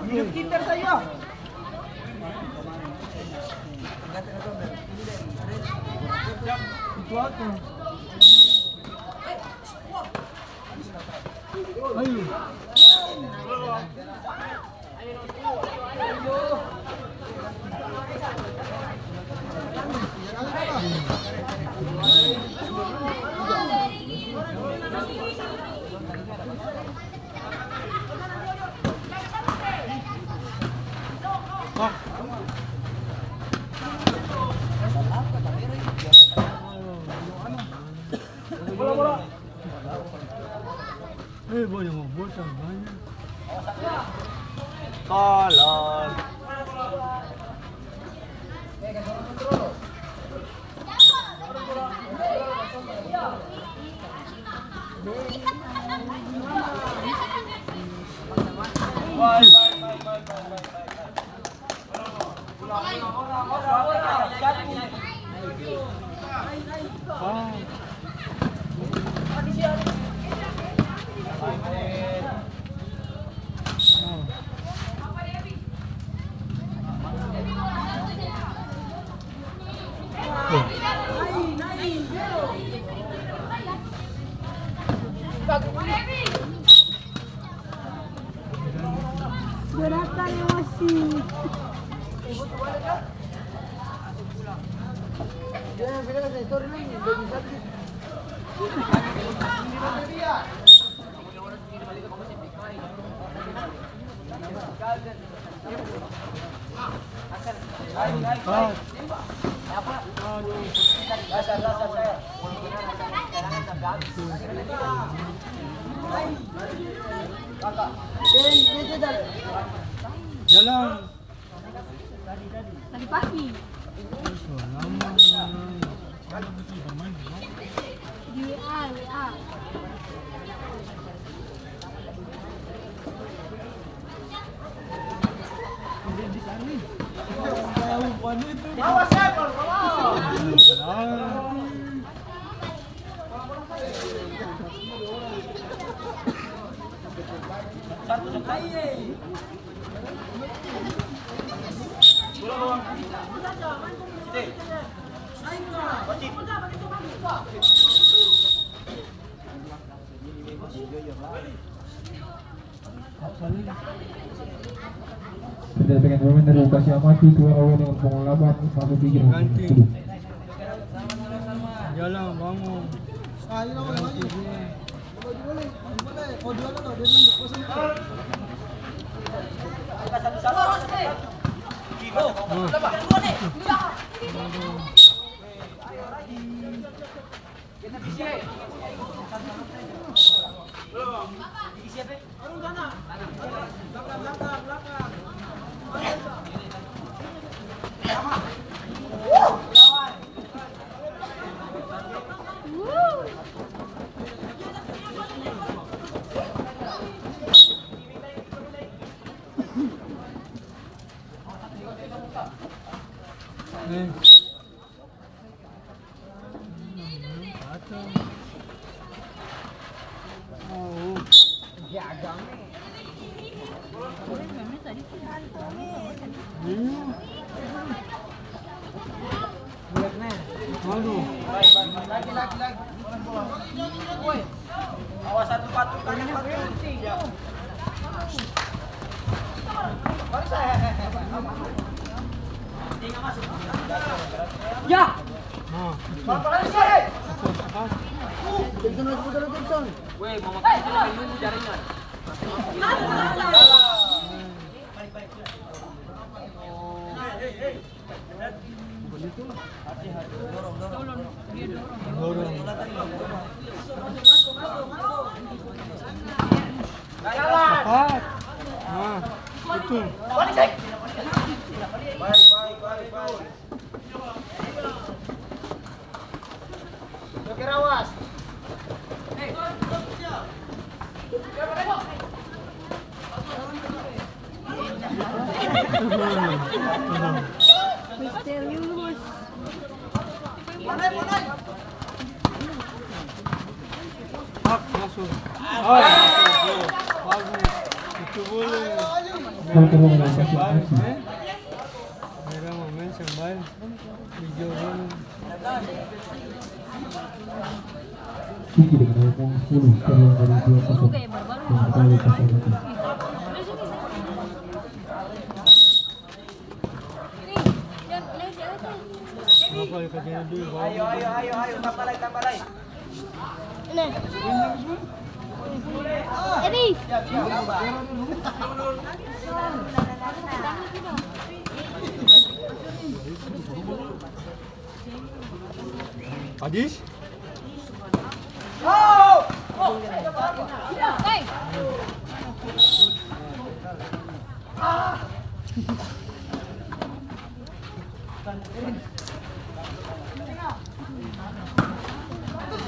Hidup kinder saya. Itu apa? Ayo. Bola. Banyak ngobrol sama banyak. Tolong. Gerakan emosi. Jalan. Tadi pagi. Di WA. Awas ya, Berdasarkan pemain dari UKASYAH AMACY, dua lawan dengan pengalaman masuk di game. Jalan bangun. Awas satu patung kan yang penting. Ya. Pelan-pelan sih. Jackson. Weh, mau makan dulu jaringan. Betul. Baik. Joker awas. Misterius. Mana? Hak masuk. Bagus. Gol kedua menerupas AMACY. Mereka main sambil hijau dulu. Tinggi dengan umum 10 Stadion dari 2-0 yang kembali ke AMACY. Apa yang kerjanya dulu? Ayo, tambah lagi. Nih. Ini. Adis? Hey.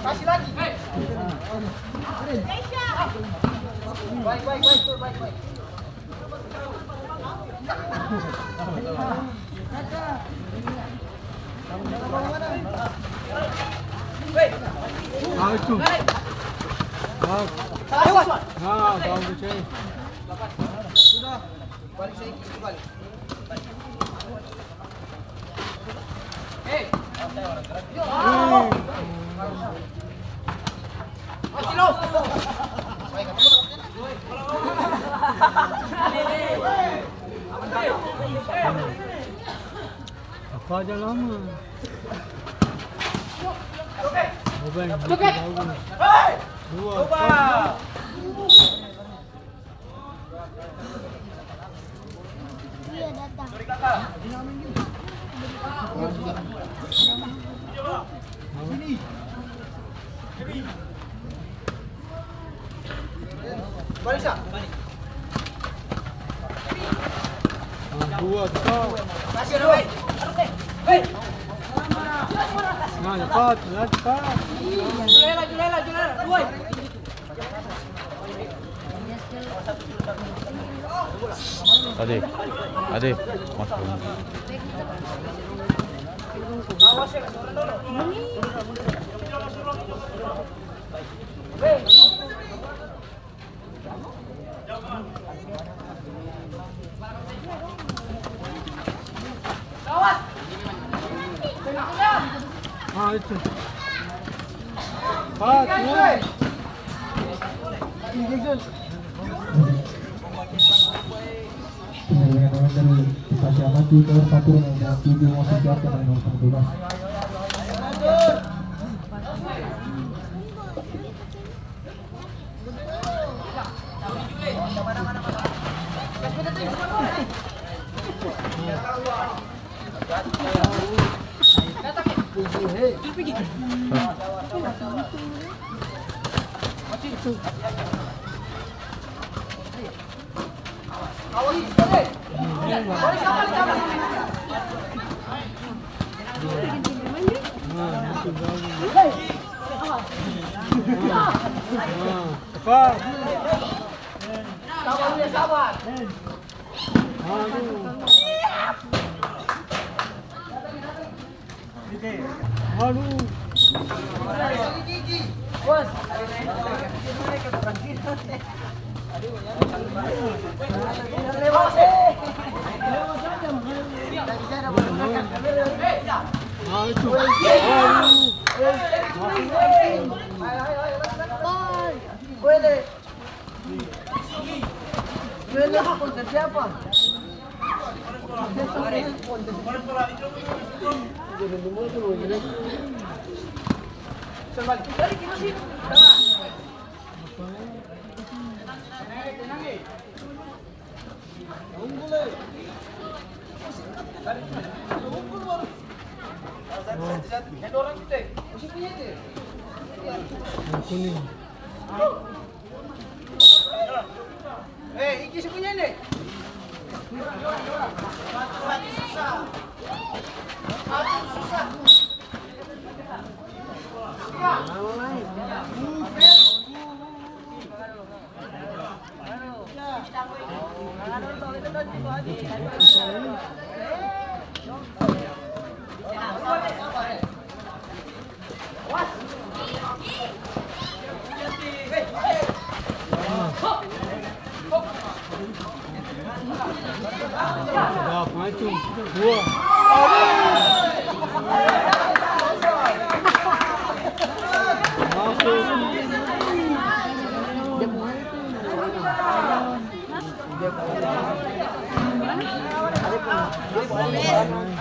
Kasih lagi. Baik. Ah, itu. Bagus sih. Sudah. Balik saya balik. Masih lo. Apa aja lama. Bagus. Dua. Iya datang. Balik sa. Dua. Kasih lo. Hei. Nah, cepat. Julela. Dua. Adip, masuk. Awas ya, turun dulu. Awas. Ah, itu. Pak, Penyelenggara dari UKASYAH AMACY ke Putra yang tujuh masih jatuh dengan nomor 12. Cepat. Sabar. Aduh. Bos. Ah, itu. Duele contra siapa? Kuning. Iki sepunya nih. Berapa itu? 2. Masuk.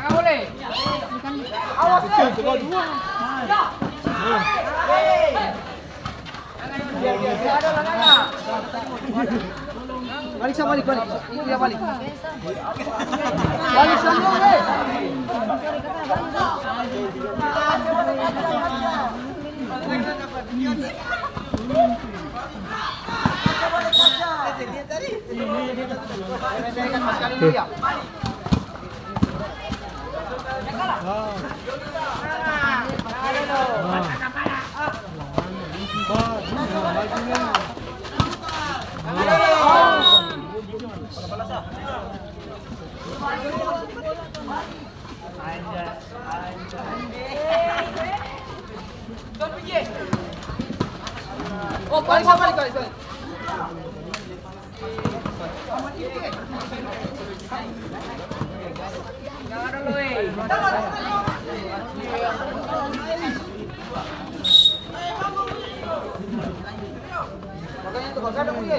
Boleh. Awas Kecil, coba 2. Ada langana. Balik. Iya balik. Balik sama Oh, balik. Jangan dulu, makanya itu bakal ada punya.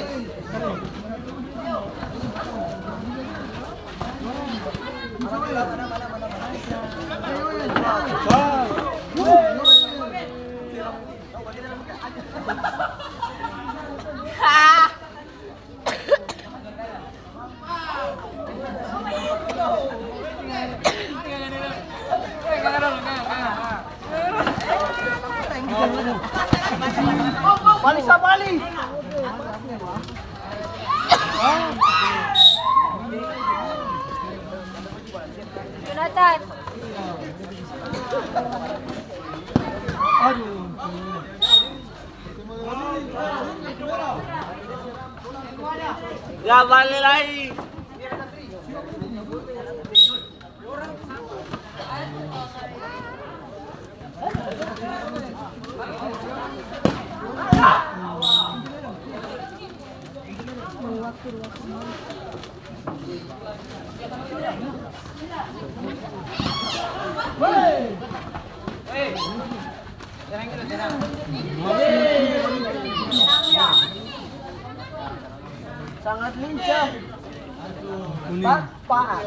Balik. Jonathan. Aduh. Ya balik lagi. Sangat lincah. Kuning. Pak.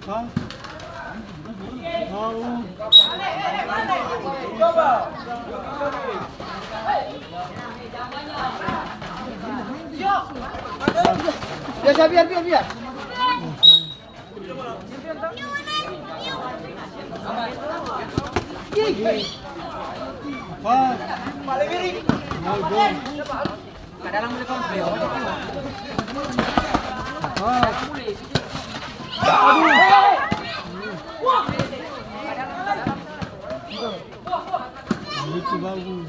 Hah? Mau. Biar. Pas. Balik kiri. Mau gol. Kadalang boleh komplain. Pas. Itu bagus.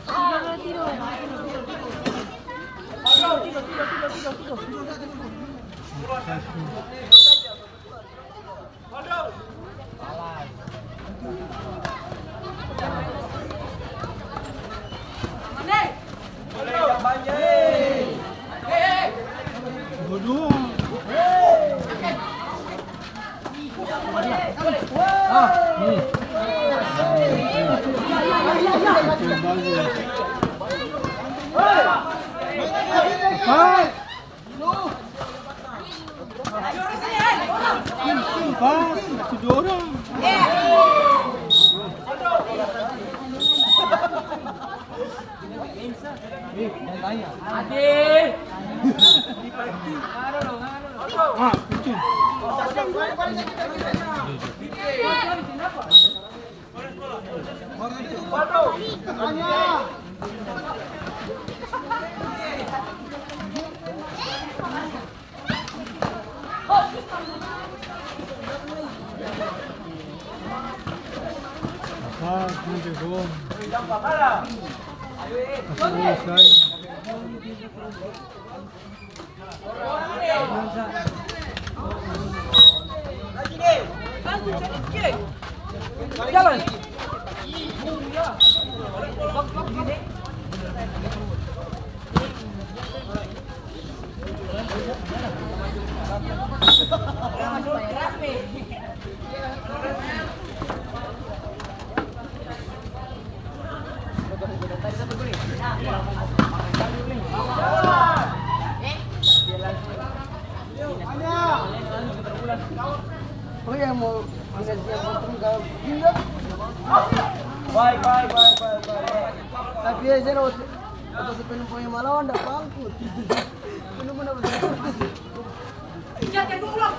Bodoh. Tujuh orang. Itu. Muito bom. Lagi deh. Jalan. Oh ya mau Bye. Tapi aja lo untuk penumpang yang malah anda bangkut. Benar-benar betul. Jangan pulang.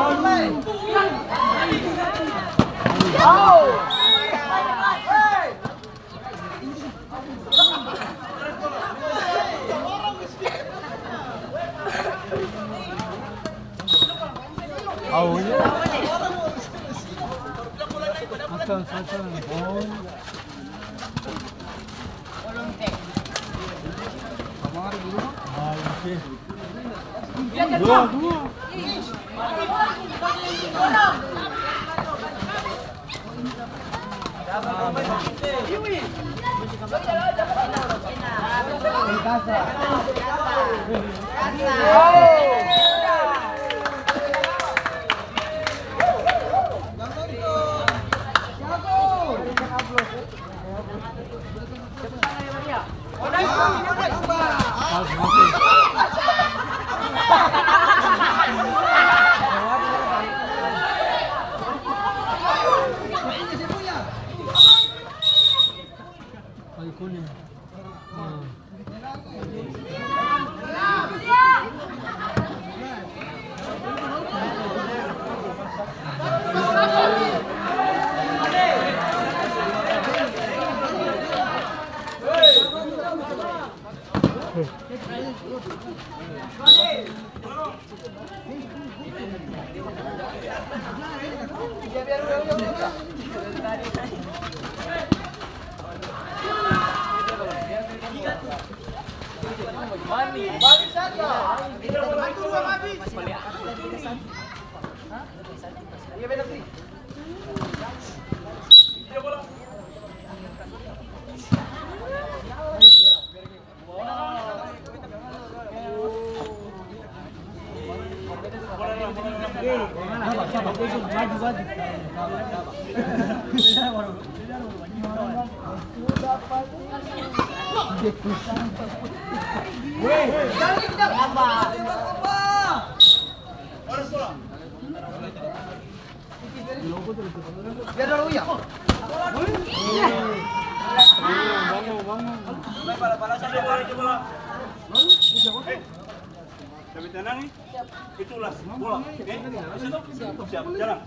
Asan. Oh. Kamar dulu. Oke. Dua. Kuning. Balik saja. Iya benar sih. Tenang nih, itulah bola. Oke, siap, jalan.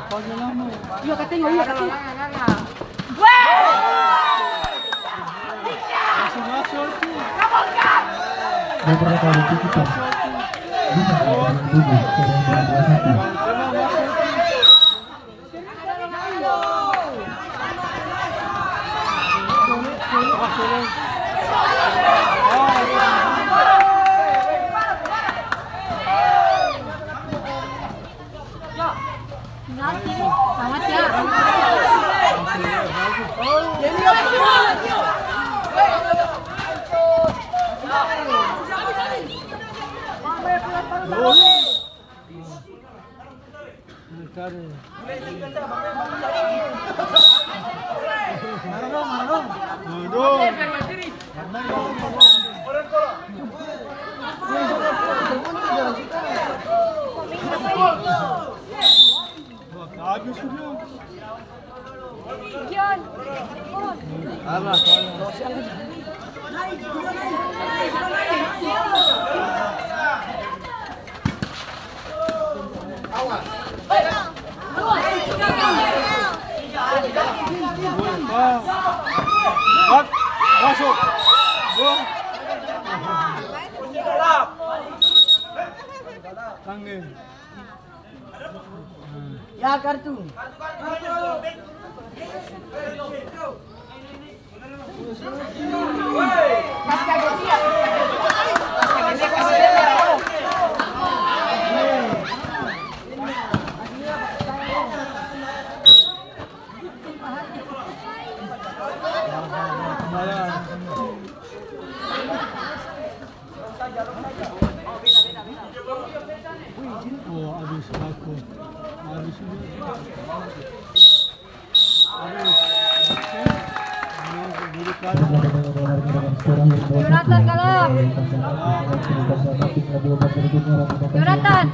Pagi lama. Iya katanya, iya katanya. Masuk tu. Beberapa kali kita bisa melakukan tubuh ke 21. Selamat ya. Habis sudah. John. Alah, masuk. Tangan. Ya kartu. Oh, habis aku. Habis sudah. Jonathan kalah. Jonathan.